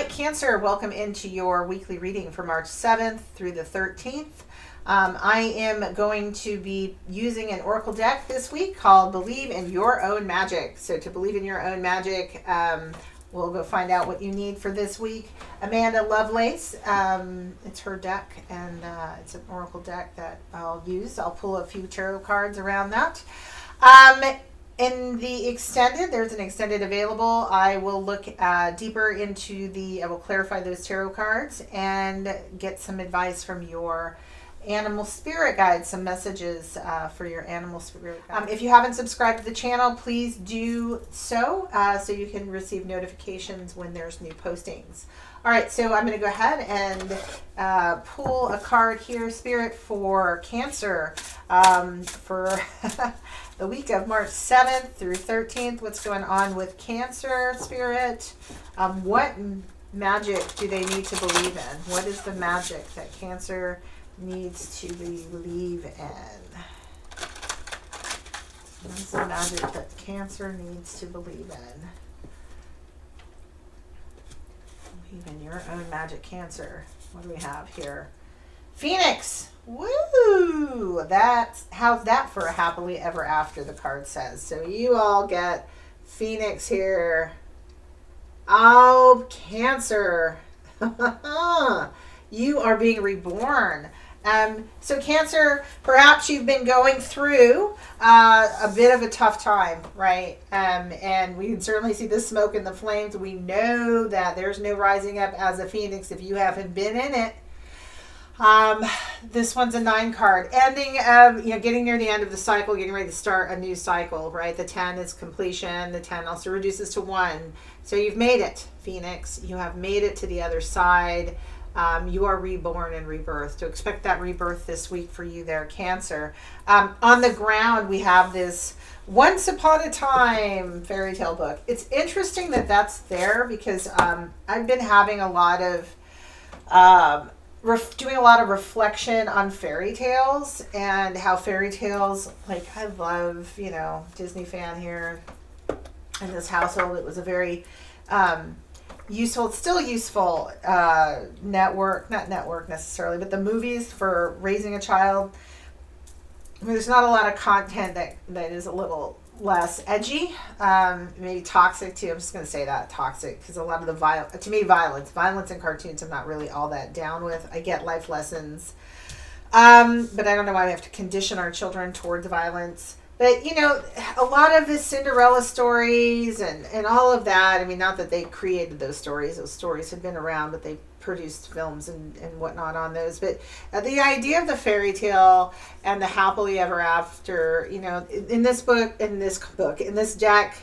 right, Cancer, welcome into your weekly reading for March 7th through the 13th. I am going to be using an oracle deck this week called Believe in Your Own Magic. So to believe in your own magic, we'll go find out what you need for this week. Amanda Lovelace, it's her deck, and it's an oracle deck that I'll use. I'll pull a few tarot cards around that. In the extended, there's an extended available. I will look deeper into I will clarify those tarot cards and get some advice from your animal spirit guides, some messages for your animal spirit guides. If you haven't subscribed to the channel, please do so you can receive notifications when there's new postings. All right, so I'm going to go ahead and pull a card here, Spirit, for Cancer for the week of March 7th through 13th. What's going on with Cancer, Spirit? What magic do they need to believe in? What is the magic that Cancer needs to believe in? What is the magic that Cancer needs to believe in? Believe in your own magic, Cancer. What do we have here? Phoenix. Woo! How's that for a happily ever after, the card says. So you all get Phoenix here. Oh, Cancer. You are being reborn. So Cancer, perhaps you've been going through a bit of a tough time, right? And we can certainly see the smoke and the flames. We know that there's no rising up as a phoenix if you haven't been in it. This one's a 9 card. Ending of, getting near the end of the cycle, getting ready to start a new cycle, right? The 10 is completion. The 10 also reduces to 1. So you've made it, Phoenix. You have made it to the other side. You are reborn and rebirth. So expect that rebirth this week for you there, Cancer. On the ground, we have this Once Upon a Time fairy tale book. It's interesting that that's there because I've been having a lot of doing a lot of reflection on fairy tales and how fairy tales, like, I love, Disney fan here in this household. It was a very useful, still useful not network necessarily, but the movies for raising a child. There's not a lot of content that is a little less edgy, maybe toxic too. I'm just going to say that, toxic, because a lot of the violence in cartoons I'm not really all that down with. I get life lessons, but I don't know why we have to condition our children towards violence. But a lot of the Cinderella stories and all of that, I mean, not that they created those stories had been around, but they produced films and whatnot on those. But the idea of the fairy tale and the happily ever after, in this book, in this deck,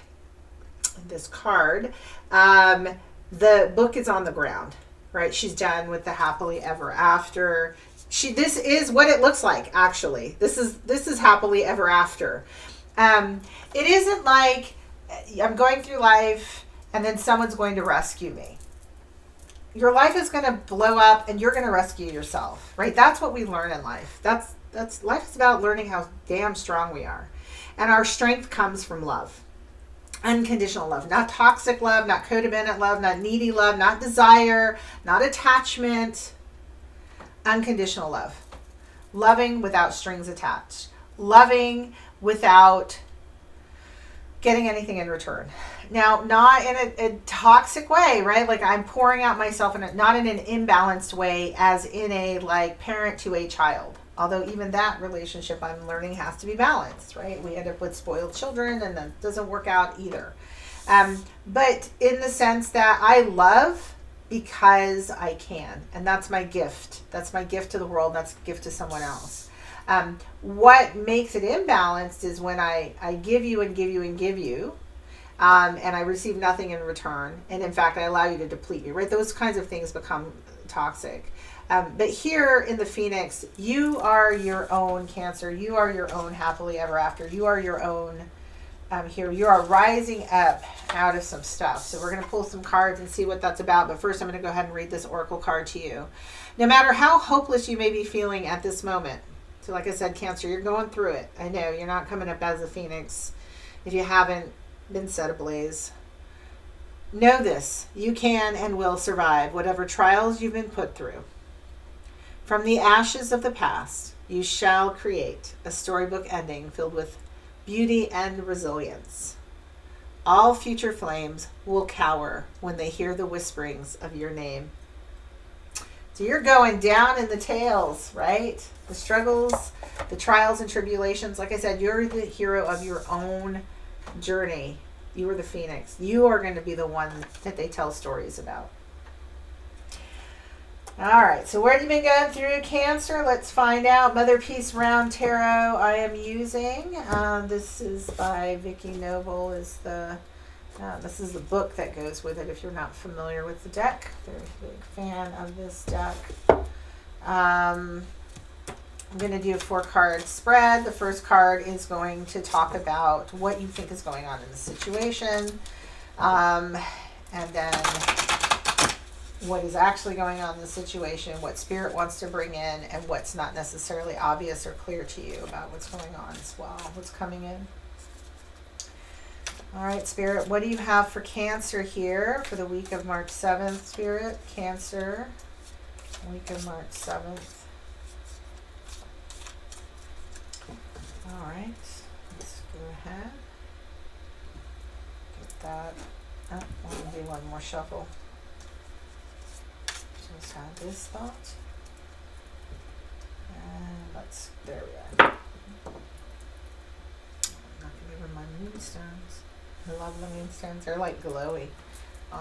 this card, the book is on the ground, right? She's done with the happily ever after. This is what it looks like, actually. This is happily ever after. It isn't like I'm going through life and then someone's going to rescue me. Your life is going to blow up and you're going to rescue yourself, right? That's what we learn in life. That's life is about learning how damn strong we are. And our strength comes from love. Unconditional love, not toxic love, not codependent love, not needy love, not desire, not attachment. Unconditional love. Loving without strings attached. Loving without getting anything in return. Now, not in a toxic way, right? Like I'm pouring out myself, not in an imbalanced way, as in a like parent to a child. Although even that relationship I'm learning has to be balanced, right? We end up with spoiled children and that doesn't work out either. But in the sense that I love because I can. And that's my gift. That's my gift to the world. That's a gift to someone else. What makes it imbalanced is when I give you and give you and give you, and I receive nothing in return. And in fact, I allow you to deplete me, right? Those kinds of things become toxic. But here in the Phoenix, you are your own Cancer. You are your own happily ever after. You are your own here. You are rising up out of some stuff. So we're going to pull some cards and see what that's about. But first, I'm going to go ahead and read this oracle card to you. No matter how hopeless you may be feeling at this moment. So like I said, Cancer, you're going through it. I know you're not coming up as a Phoenix if you haven't been set ablaze. Know this, you can and will survive whatever trials you've been put through. From the ashes of the past, you shall create a storybook ending filled with beauty and resilience. All future flames will cower when they hear the whisperings of your name. So you're going down in the tails, right? The struggles, the trials and tribulations. Like I said, you're the hero of your own journey. You are the phoenix. You are going to be the one that they tell stories about. All right, so where have you been going through, Cancer? Let's find out. Mother Peace Round Tarot I am using. This is by Vicki Noble. This is the book that goes with it if you're not familiar with the deck. Very big fan of this deck. I'm going to do a 4-card spread. The first card is going to talk about what you think is going on in the situation. And then what is actually going on in the situation, what Spirit wants to bring in, and what's not necessarily obvious or clear to you about what's going on as well, what's coming in. All right, Spirit, what do you have for Cancer here for the week of March 7th, Spirit? Cancer, week of March 7th. All right, let's go ahead. Get that. Oh, I want to do one more shuffle. Just have this thought. And there we are. I'm not going to give her my moonstones. I love the moonstones. They're like glowy,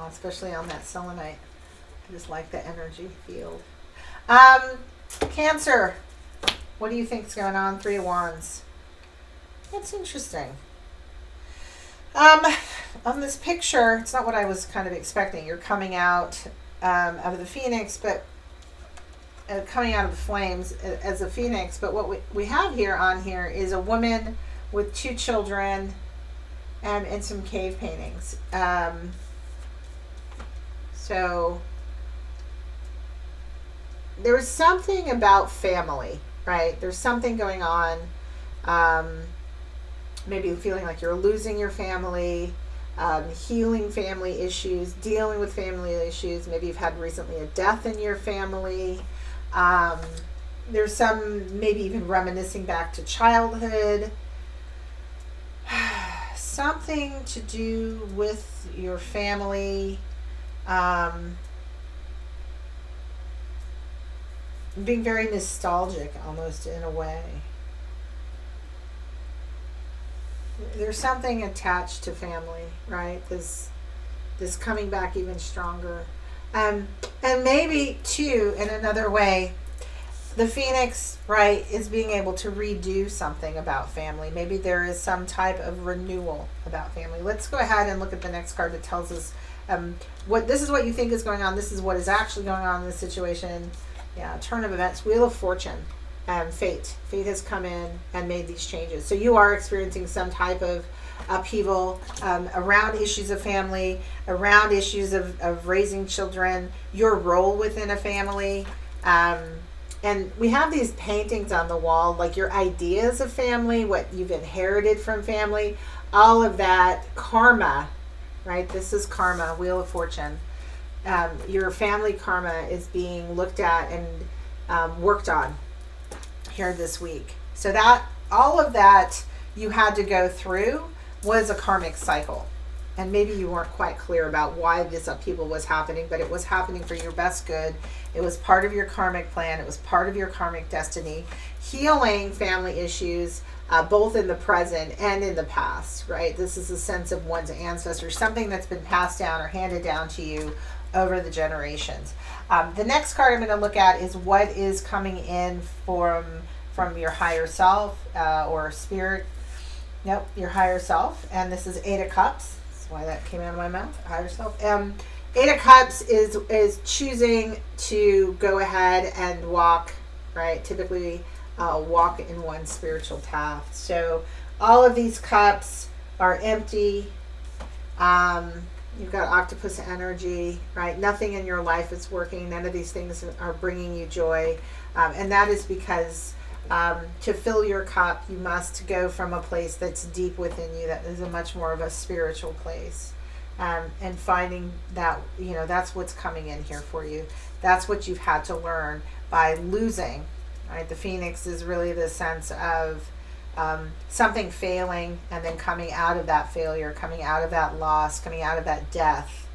especially on that selenite. I just like the energy field. Cancer, what do you think is going on? 3 of Wands. That's interesting. On this picture, it's not what I was kind of expecting. You're coming out of the Phoenix, but coming out of the flames as a Phoenix. But what we have here on here is a woman with 2 children and some cave paintings. So there's something about family, right? There's something going on. Maybe feeling like you're losing your family, healing family issues, dealing with family issues. Maybe you've had recently a death in your family. There's some maybe even reminiscing back to childhood. Something to do with your family. Being very nostalgic almost in a way. There's something attached to family, right? This coming back even stronger. And maybe too, in another way, the Phoenix, right, is being able to redo something about family. Maybe there is some type of renewal about family. Let's go ahead and look at the next card that tells us this is what you think is going on. This is what is actually going on in this situation. Yeah, turn of events, Wheel of Fortune. Fate has come in and made these changes. So you are experiencing some type of upheaval around issues of family, around issues of raising children, your role within a family. And we have these paintings on the wall, like your ideas of family, what you've inherited from family, all of that karma, right? This is karma, Wheel of Fortune. Your family karma is being looked at and worked on here this week. So that all of that you had to go through was a karmic cycle. And maybe you weren't quite clear about why this upheaval was happening, but it was happening for your best good. It was part of your karmic plan. It was part of your karmic destiny. Healing family issues, both in the present and in the past, right? This is a sense of one's ancestors, something that's been passed down or handed down to you over the generations. The next card I'm going to look at is what is coming in from your higher self or spirit. Nope, your higher self. And this is 8 of Cups. That's why that came out of my mouth, higher self. 8 of Cups is choosing to go ahead and walk, right? Typically walk in one spiritual path. So all of these cups are empty. You've got octopus energy, right? Nothing in your life is working. None of these things are bringing you joy. And that is because to fill your cup, you must go from a place that's deep within you, that is a much more of a spiritual place. and finding that, that's what's coming in here for you. That's what you've had to learn by losing, right? The Phoenix is really the sense of something failing and then coming out of that failure, coming out of that loss, coming out of that death,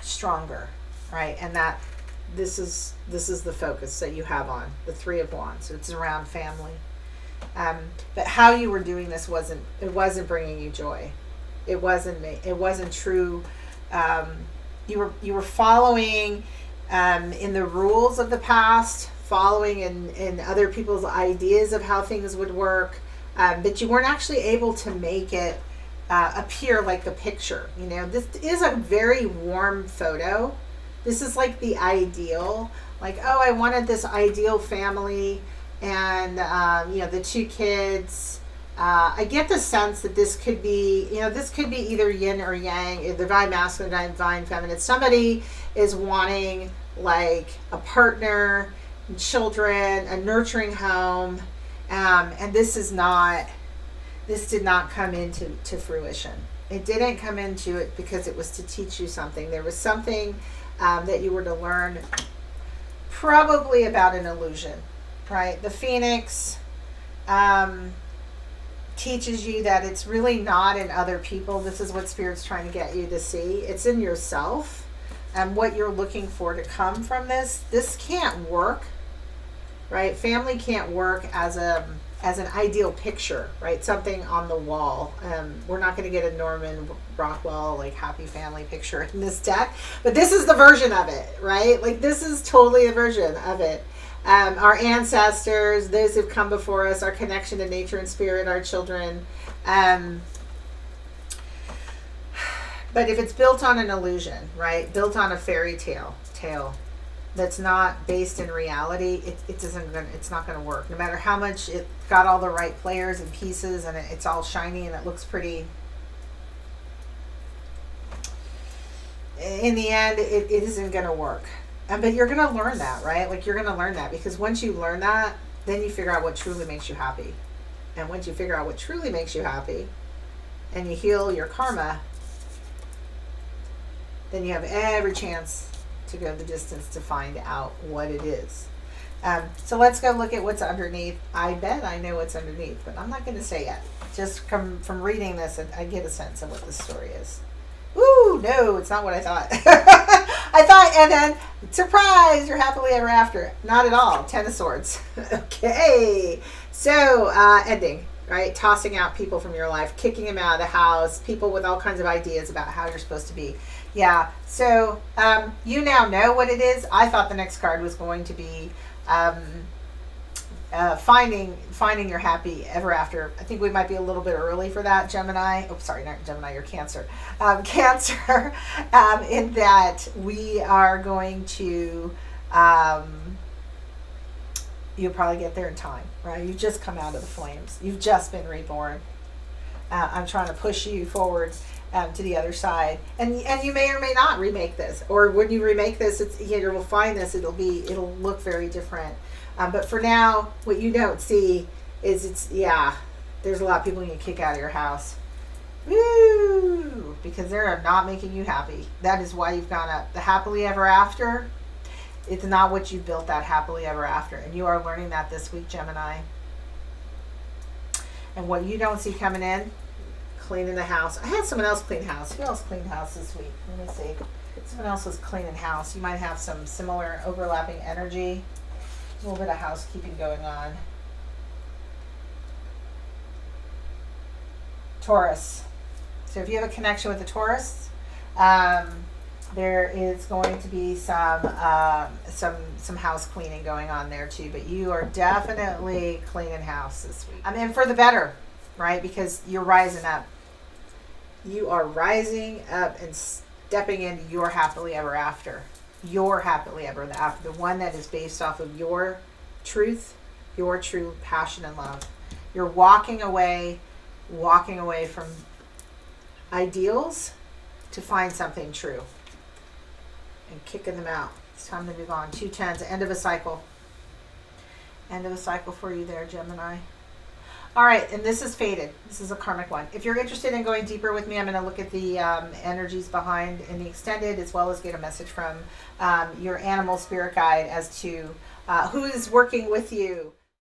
stronger, right? And that this is the focus that you have on the Three of Wands. It's around family. But how you were doing this wasn't bringing you joy. It wasn't true. You were following in the rules of the past, following in other people's ideas of how things would work, but you weren't actually able to make it appear like the picture. This is a very warm photo. This is like the ideal, like, oh, I wanted this ideal family, and the 2 kids. I get the sense that this could be either yin or yang, divine masculine, divine feminine. Somebody is wanting like a partner, children, a nurturing home, and this did not come into fruition. It didn't come into it because it was to teach you something. There was something that you were to learn, probably about an illusion, right? The Phoenix teaches you that it's really not in other people. This is what Spirit's trying to get you to see. It's in yourself, and what you're looking for to come from this. This can't work, right? Family can't work as an ideal picture, right? Something on the wall. We're not going to get a Norman Rockwell like happy family picture in this deck, but this is the version of it, right? Like this is totally a version of it. Our ancestors, those who've come before us, our connection to nature and spirit, our children. But if it's built on an illusion, right? Built on a fairy tale that's not based in reality, it's not going to work. No matter how much it got all the right players and pieces, and it's all shiny and it looks pretty. In the end, it isn't going to work. But you're going to learn that, right? Like you're going to learn that, because once you learn that, then you figure out what truly makes you happy. And once you figure out what truly makes you happy and you heal your karma, then you have every chance to go the distance to find out what it is. So let's go look at what's underneath. I bet I know what's underneath, but I'm not going to say yet. Just from reading this, I get a sense of what this story is. Ooh, no, it's not what I thought. I thought, and then, surprise, you're happily ever after. Not at all. 10 of Swords. Okay. So, ending, right? Tossing out people from your life, kicking them out of the house, people with all kinds of ideas about how you're supposed to be. Yeah. So, you now know what it is. I thought the next card was going to be finding your happy ever after. I think we might be a little bit early for that, Gemini. Oh, sorry, not Gemini, you're Cancer. Cancer, in that we are going to, you'll probably get there in time, right? You've just come out of the flames. You've just been reborn. I'm trying to push you forward to the other side, and you may or may not remake this, or when you remake this, you'll find this. It'll look very different. But for now, what you don't see is there's a lot of people you can kick out of your house. Woo! Because they're not making you happy. That is why you've gone up. The happily ever after, it's not what you built that happily ever after. And you are learning that this week, Gemini. And what you don't see coming in, cleaning the house. I had someone else clean house. Who else cleaned house this week? Let me see. Someone else was cleaning house. You might have some similar overlapping energy. A little bit of housekeeping going on. Taurus. So if you have a connection with the Taurus, there is going to be some house cleaning going on there too. But you are definitely cleaning house this week. And for the better, right? Because you're rising up. You are rising up and stepping into your happily ever after. Your happily ever after, the one that is based off of your truth, your true passion and love. You're walking away from ideals to find something true and kicking them out. It's time to move on. 2 tens, end of a cycle. End of a cycle for you there, Gemini. All right, and this is Fated. This is a karmic one. If you're interested in going deeper with me, I'm going to look at the energies behind in the extended, as well as get a message from your animal spirit guide as to who is working with you.